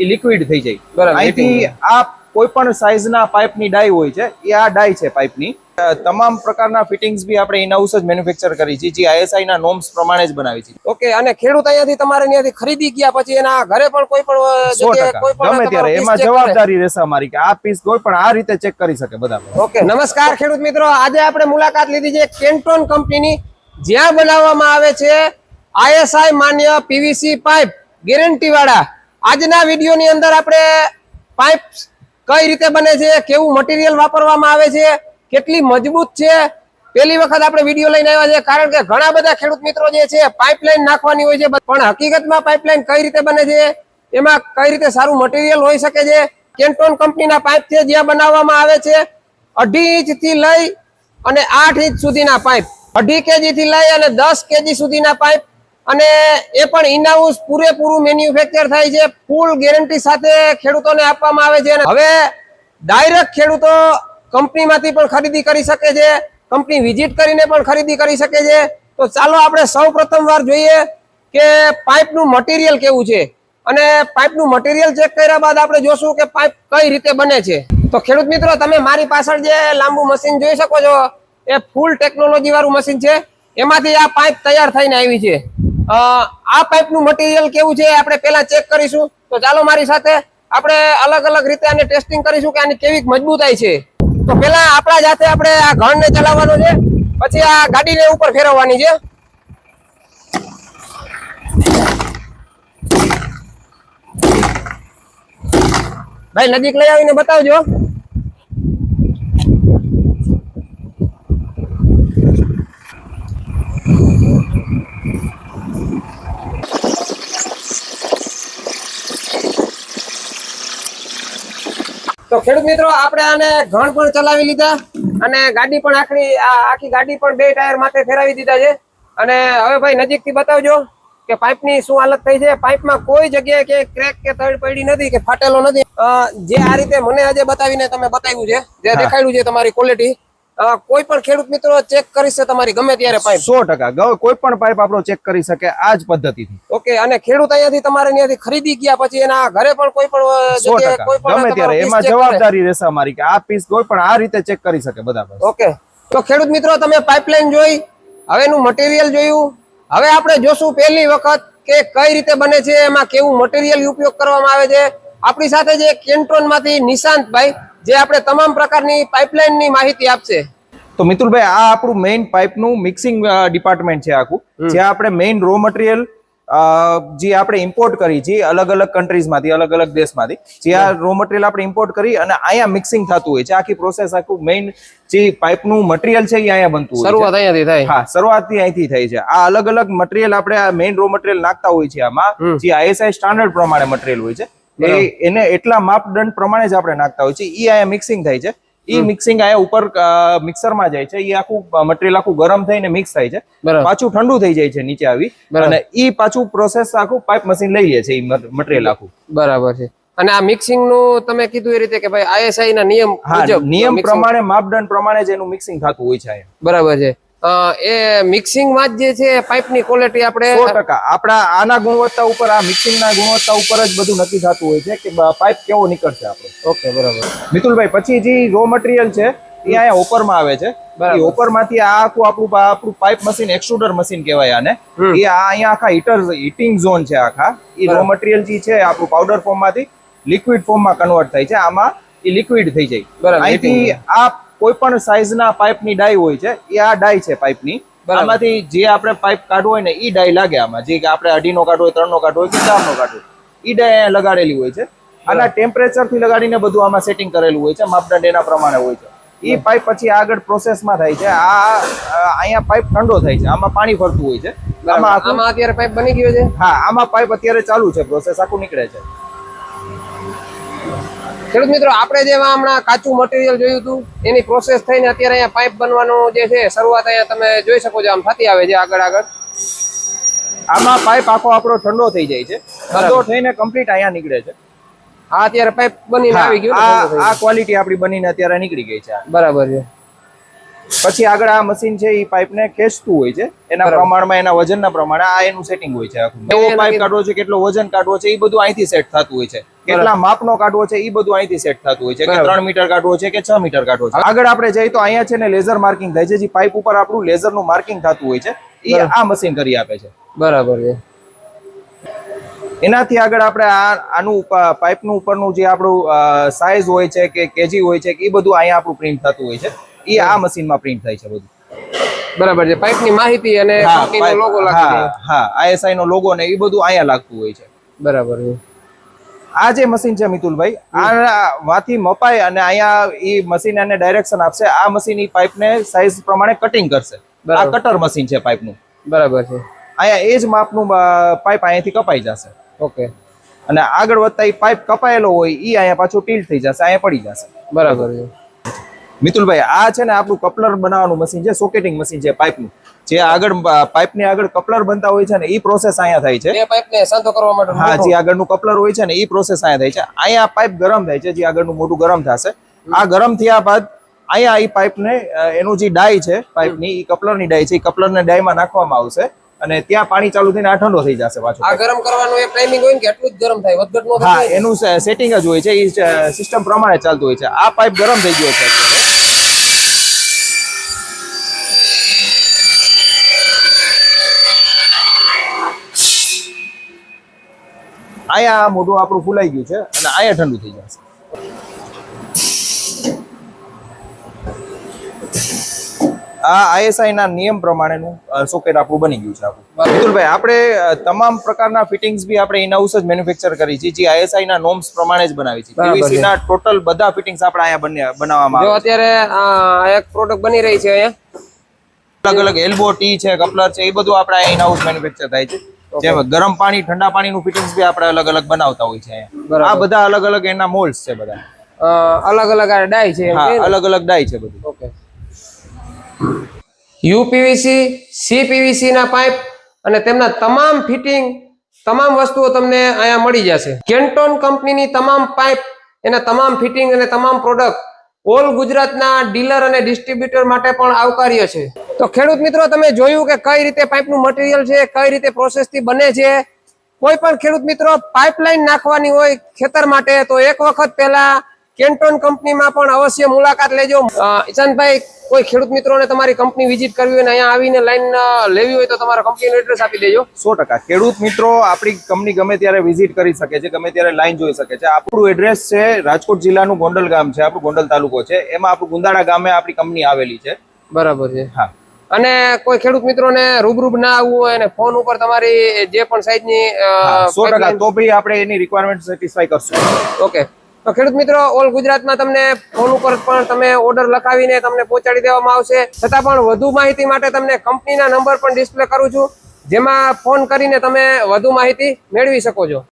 એ liquid થઈ જાય. બરાબર. અહીંથી આ કોઈ પણ સાઈઝના પાઇપની ડાય હોય છે, એ આ ડાય છે પાઇપની. તમામ પ્રકારના ફિટિંગ્સ બી આપણે ઇનહાઉસ જ મેન્યુફેક્ચર કરી છે, જે ISI ના નોર્મ્સ પ્રમાણે જ બનાવી છે. ઓકે, અને ખેડૂત અહીંયાથી તમારે ત્યાંથી ખરીદી ગયા પછી એના ઘરે પણ કોઈ પણ જગ્યાએ કોઈ પણ ગમે ત્યારે એમાં જવાબદારી રહેશે અમારી કે આ પીસ કોઈ પણ આ રીતે ચેક કરી શકે બધા. ઓકે, નમસ્કાર ખેડૂત મિત્રો, આજે આપણે મુલાકાત લીધી છે કેન્ટોન કંપનીની, જ્યાં બનાવવામાં આવે છે ISI માન્ય PVC પાઇપ ગેરંટી વાળા. આજના વિડીયોની અંદર આપણે પાઇપ કઈ રીતે બને છે, કેવું મટીરિયલ વાપરવામાં આવે છે, કેટલી મજબૂત છે, પહેલી વખત આપણે વિડીયો લઈને આવ્યા છે. કારણ કે ઘણા બધા ખેડૂત મિત્રો જે છે પાઇપલાઇન નાખવાની હોય છે, પણ હકીકતમાં પાઇપલાઇન કઈ રીતે બને છે, એમાં કઈ રીતે સારું મટીરિયલ હોઈ શકે છે. કેન્ટોન કંપનીના પાઇપ છે, જ્યાં બનાવવામાં આવે છે 2.5 ઇંચ થી લઈ અને 8 ઇંચ સુધીના પાઇપ, 2.5 kg થી લઈ અને 10 kg સુધીના પાઇપ, અને એ પણ ઇનહાઉસ પૂરેપૂરું મેન્યુફેક્ચર થાય છે. ફૂલ ગેરંટી સાથે ખેડૂતોને આપવામાં આવે છે. હવે ડાયરેક્ટ ખેડૂતો કંપનીમાંથી પણ ખરીદી કરી શકે છે, કંપની વિઝિટ કરીને પણ ખરીદી કરી શકે છે. તો ચાલો આપણે સૌ પ્રથમ વાર જોઈએ કે પાઇપનું મટીરિયલ કેવું છે, અને પાઇપનું મટીરિયલ ચેક કર્યા બાદ આપણે જોશું કે પાઇપ કઈ રીતે બને છે. તો ખેડૂત મિત્રો, તમે મારી પાછળ જે લાંબુ મશીન જોઈ શકો છો, એ ફૂલ ટેકનોલોજી વાળું મશીન છે. એમાંથી આ પાઇપ તૈયાર થઈને આવી છે. આ પાઇપનું મટીરિયલ કેવું છે આપણે પહેલા ચેક કરીશું. તો ચાલો મારી સાથે આપણે અલગ અલગ રીતે આને ટેસ્ટિંગ કરીશું કે આની કેવી મજબૂતાઈ છે. તો પેલા આપણા જાતે આપણે આ ઘણને ચલાવવાનો છે, પછી આ ગાડીને ઉપર ફેરવવાની છે. ભાઈ નજીક લઈ આવીને બતાવજો. તો ખેડૂત મિત્રો, આપણે આને ઘણ પણ ચલાવી લીધા અને ગાડી પણ આખી ગાડી પણ 2 ટાયર માથે ફેરવી દીધા છે. અને હવે ભાઈ નજીકથી બતાવજો કે પાઇપની શું હાલત થઈ છે. પાઇપમાં કોઈ જગ્યાએ કે ક્રેક કે તડ પડી નથી કે ફાટેલો નથી. જે આ રીતે મને આજે બતાવીને તમે બતાવ્યું છે, જે દેખાડ્યું છે તમારી ક્વોલિટી, કોઈ પણ ખેડૂત મિત્રો ચેક કરી શકે તમારી ગમે ત્યારે પાઇપ. 100% કોઈ પણ પાઇપ આપણો ચેક કરી શકે આ જ પદ્ધતિથી. ઓકે, અને ખેડૂત અહીંયાથી તમારે ત્યાંથી ખરીદી ગયા પછી એના ઘરે પણ કોઈ પણ જગ્યાએ કોઈ પણ ગમે ત્યારે એમાં જવાબદારી રહેશે અમારી કે આ પીસ કોઈ પણ આ રીતે ચેક કરી શકે બધા. ઓકે, તો ખેડૂત મિત્રો, તમે પાઇપલાઇન જોઈ, હવે એનું મટીરિયલ જોયું. હવે આપણે જોશું પહેલી વખત કે કઈ રીતે બને છે, એમાં કેવું મટીરિયલ ઉપયોગ કરવામાં આવે છે. આપણી સાથે જે કેન્ટોન માંથી નિશાંતભાઈ, જે આપણે તમામ પ્રકારની પાઇપલાઇન ની માહિતી આપશે. તો મિતુલભાઈ, આ આપણું મેઇન પાઇપનું મિક્સિંગ ડિપાર્ટમેન્ટ છે આખું, જ્યાં આપણે મેઇન રો મટીરિયલ જે આપણે ઇમ્પોર્ટ કરી છે અલગ અલગ કન્ટ્રીઝમાંથી, અલગ અલગ દેશમાંથી, જે આ રો મટીરિયલ આપણે ઇમ્પોર્ટ કરી અને અહીંયા મિક્સિંગ થતું હોય છે. આખી પ્રોસેસ આખું મેઇન જે પાઇપનું મટીરિયલ છે એ અહીંયા બનતું હોય છે. શરૂઆત અહીંયાથી થાય. હા, શરૂઆતથી અહીંથી થાય છે. આ અલગ અલગ મટીરિયલ આપણે આ મેઇન રો મટીરિયલ નાખતા હોય છે આમાં, જે ISI સ્ટાન્ડર્ડ પ્રમાણે મટીરિયલ હોય છે. એને એટલા માપદંડ પ્રમાણે જ આપણે નાખતા હોય છે. એ અહીંયા મિક્સિંગ થાય છે. એ મિક્સિંગ અહીંયા ઉપર મિક્સરમાં જાય છે. એ આખું મટીરિયલ આખું ગરમ થઈને મિક્સ થાય છે, પાછું ઠંડુ થઈ જાય છે નીચે આવી, અને એ પાછું પ્રોસેસ આખું પાઇપ મશીન લઈ લે છે એ મટીરિયલ આખું. બરાબર છે. અને આ મિક્સિંગ નું તમે કીધું એ રીતે કે ભાઈ ISI ના નિયમ મુજબ, નિયમ પ્રમાણે, માપદંડ પ્રમાણે જ એનું મિક્સિંગ થતું હોય છે. બરાબર છે. એ મિક્સિંગ માં જ જે છે પાઇપની ક્વોલિટી આપણે 100% આપણા આના ગુણવત્તા ઉપર, આ મિક્સિંગના ગુણવત્તા ઉપર જ બધું નક્કી થતું હોય છે કે પાઇપ કેવો નીકળશે આપણો. ઓકે, બરાબર. મિતુલભાઈ, પછી જે રો મટીરિયલ છે એ અહીંયા ઓપરમાં આવે છે. એ ઓપરમાંથી આ આખું આપણું પાઇપ મશીન, એક્સ્ટ્રુડર મશીન કહેવાય આને. એ અહીંયા આખા હીટિંગ ઝોન છે આખા. એ રો મટીરિયલ જે છે આપણું પાવડર ફોર્મમાંથી લિક્વિડ ફોર્મમાં કન્વર્ટ થાય છે. આમાં એ લિક્વિડ થઈ જાય. અહીંથી આ કોઈ પણ સાઈઝના પાઇપની ડાય હોય છે, એ આ ડાય છે પાઇપની. આમાંથી જે આપણે પાઇપ કાઢવો હોય ને એ ડાય લાગે આમાં. જે આપણે 2.5 નો કાઢવો હોય, 3 નો કાઢવો હોય કે 4 નો કાઢવો, એ ડાય લગાડેલી હોય છે. આના ટેમ્પરેચર થી લગાડીને બધું આમાં સેટિંગ કરેલું હોય છે, માપદંડ એના પ્રમાણે હોય છે. એ પાઇપ પછી આગળ પ્રોસેસમાં થાય છે. અહીંયા પાઇપ ઠંડો થાય છે, આમાં પાણી ફરતું હોય છે. આમાં અત્યારે પાઇપ બની ગયો છે. હા, આમાં પાઇપ અત્યારે ચાલુ છે, પ્રોસેસ આખું નીકળે છે. ખેડૂત મિત્રો, આપણે જેવા હમણાં કાચું મટીરિયલ જોયું હતું, એની પ્રોસેસ થઈને અત્યારે અહીંયા પાઇપ બનવાનું જે છે શરૂઆત અહીંયા તમે જોઈ શકો છો, આમ થતી આવે છે આગળ આગળ. આમાં પાઇપ આખો આપણો ઠંડો થઈ જાય છે, ઠંડો થઈને કમ્પ્લીટ અહીંયા નીકળે છે. આ અત્યારે પાઇપ બનીને આવી ગયું, આ ક્વોલિટી આપણી બનીને અત્યારે નીકળી ગઈ છે. બરાબર છે. પછી આગળ આ મશીન છે એ પાઇપ ને ખેંચતું હોય છે એના પ્રમાણમાં એના વજનના પ્રમાણે આ એનું સેટિંગ હોય છે આખું કેવો પાઇપ કાઢવો છે કેટલો વજન કાઢવો છે એ બધું અહીંથી સેટ થતું હોય છે કેટલા માપનો કાઢવો છે એ બધું અહીંથી સેટ થતું હોય છે કે 3 મીટર કાઢવો છે કે 6 મીટર કાઢવો છે આગળ આપણે જઈએ તો અહીંયા છે ને લેઝર માર્કિંગ થાય છે જે પાઇપ ઉપર આપણું લેઝર નું માર્કિંગ થતું હોય છે એ આ મશીન કરી આપે છે બરાબર છે એનાથી આગળ આપણે આનું પાઇપનું ઉપરનું જે આપણું સાઇઝ હોય છે કે કેજી હોય છે એ બધું અહીંયા આપણું પ્રિન્ટ થતું હોય છે એ આ મશીનમાં પ્રિન્ટ થાય છે બધું બરાબર છે પાઇપની માહિતી અને કંપનીનો લોગો લાગી જાય હા ISI નો લોગો ને એ બધું અહીંયા લાગતું હોય છે બરાબર છે આ જે મશીન છે મિતુલભાઈ આ માંથી મપાય અને અહીંયા એ મશીન એને ડાયરેક્શન આપશે આ મશીન એ પાઇપ ને સાઇઝ પ્રમાણે કટિંગ કરશે આ કટર મશીન છે પાઇપનું બરાબર છે અહીંયા એ જ માપનું પાઇપ અહીંયાથી કપાઈ જશે ઓકે અને આગળ વધતા એ પાઇપ કપાયેલો હોય એ અહીંયા પાછું ટીલ થઈ જશે અહીંયા પડી જશે બરાબર છે મિતુલભાઈ આ છે ને આપણું કપલર બનાવવાનું મશીન છે સોકેટિંગ મશીન છે પાઇપનું જે આગળ પાઇપની આગળ કપલર બનતા હોય છે ને એ પ્રોસેસ અહીંયા થાય છે બે પાઇપને શાંતો કરવા માટે હા જે આગળનું કપલર હોય છે ને એ પ્રોસેસ અહીંયા થાય છે અહીંયા પાઇપ ગરમ થાય છે જે આગળનું મોટું ગરમ થશે આ ગરમ થયા બાદ અહીંયા એ પાઇપને એનું જે ડાય છે પાઇપની એ કપલરની ડાય છે એ કપલરને ડાયમાં નાખવામાં આવશે અને ત્યાં પાણી ચાલુ થઈને આ ઠંડો થઈ જશે પાછો આ ગરમ કરવાનો એક ટાઈમિંગ હોય ને કે એટલું જ ગરમ થાય વધઘટ નો હા એનું સેટિંગ જ હોય છે એ સિસ્ટમ પ્રમાણે ચાલતું હોય છે આ પાઇપ ગરમ થઈ ગયો છે અહીંયા મોઢું આપણું ફૂલાઈ ગયું છે અને અહીંયા ઠંડુ થઈ જશે આ ISI ના નિયમ પ્રમાણેનું સોકેટ આપણું બની ગયું છે આપણું મિતુલભાઈ આપણે તમામ પ્રકારના ફિટિંગ્સ બી આપણે ઇન હાઉસ જ મેન્યુફેક્ચર કરી છે જે ISI ના નોર્મ્સ પ્રમાણે જ બનાવી છે PVC ના ટોટલ બધા ફિટિંગ્સ આપણે અહીંયા બનાવવામાં જો અત્યારે આ એક પ્રોડક્ટ બની રહી છે અહીંયા અલગ અલગ એલ્બો ટી છે કપલર છે એ બધું આપણે અહીંયા ઇન હાઉસ મેન્યુફેક્ચર થાય છે જેમ ગરમ પાણી ઠંડા પાણીનું ફિટિંગ્સ બી આપણે અલગ અલગ બનાવતા હોય છે અહીંયા આ બધા અલગ અલગ એના મોલ્ડ્સ છે બધા અલગ અલગ આ ડાય છે હા અલગ અલગ ડાય છે બધું ઓકે UPVC CPVC ના પાઇપ અને તેમના તમામ ફિટિંગ તમામ વસ્તુઓ તમને અહીંયા મળી જશે કેન્ટોન કંપનીની તમામ પાઇપ એના તમામ ફિટિંગ અને તમામ પ્રોડક્ટ ઓલ ગુજરાતના ડીલર અને ડિસ્ટ્રીબ્યુટર માટે પણ આવકાર્ય છે તો ખેડૂત મિત્રો તમે જોયું કે કઈ રીતે પાઇપનું મટીરિયલ છે કઈ રીતે પ્રોસેસથી બને છે કોઈ પણ ખેડૂત મિત્રો પાઇપલાઇન નાખવાની હોય ખેતર માટે તો એક વખત પહેલા કેન્ટોન કંપનીમાં પણ અવશ્ય મુલાકાત લેજો ઈશાનભાઈ કોઈ ખેડૂત મિત્રોને તમારી કંપની વિઝિટ કરવી હોય અને અહીંયા આવીને લાઈન લેવી હોય તો તમારા કંપનીનું એડ્રેસ આપી દેજો 100% ખેડૂત મિત્રો આપણી કંપની ગમે ત્યારે વિઝિટ કરી શકે છે ગમે ત્યારે લાઈન જોઈ શકે છે આપણું એડ્રેસ છે રાજકોટ જિલ્લાનું ગોંડલ ગામ છે આપણું ગોંડલ તાલુકો છે એમાં આપણું ગુંદાળા ગામે આપણી કંપની આવેલી છે બરાબર છે હા અને કોઈ ખેડૂત મિત્રોને રૂબરૂ ના આવવું હોય અને ફોન ઉપર તમારી જે પણ સાઈઝની 100% તો ભાઈ આપણે એની રિક્વાયરમેન્ટ સેટિસ્ફાઈ કરશું ઓકે તો ખેડૂત મિત્રો ઓલ ગુજરાતમાં તમને ફોન ઉપર પણ તમે ઓર્ડર લખાવીને તમને પહોંચાડી દેવામાં આવશે છતાં પણ વધુ માહિતી માટે તમને કંપનીના નંબર પણ ડિસ્પ્લે કરું છું જેમાં ફોન કરીને તમે વધુ માહિતી મેળવી શકો છો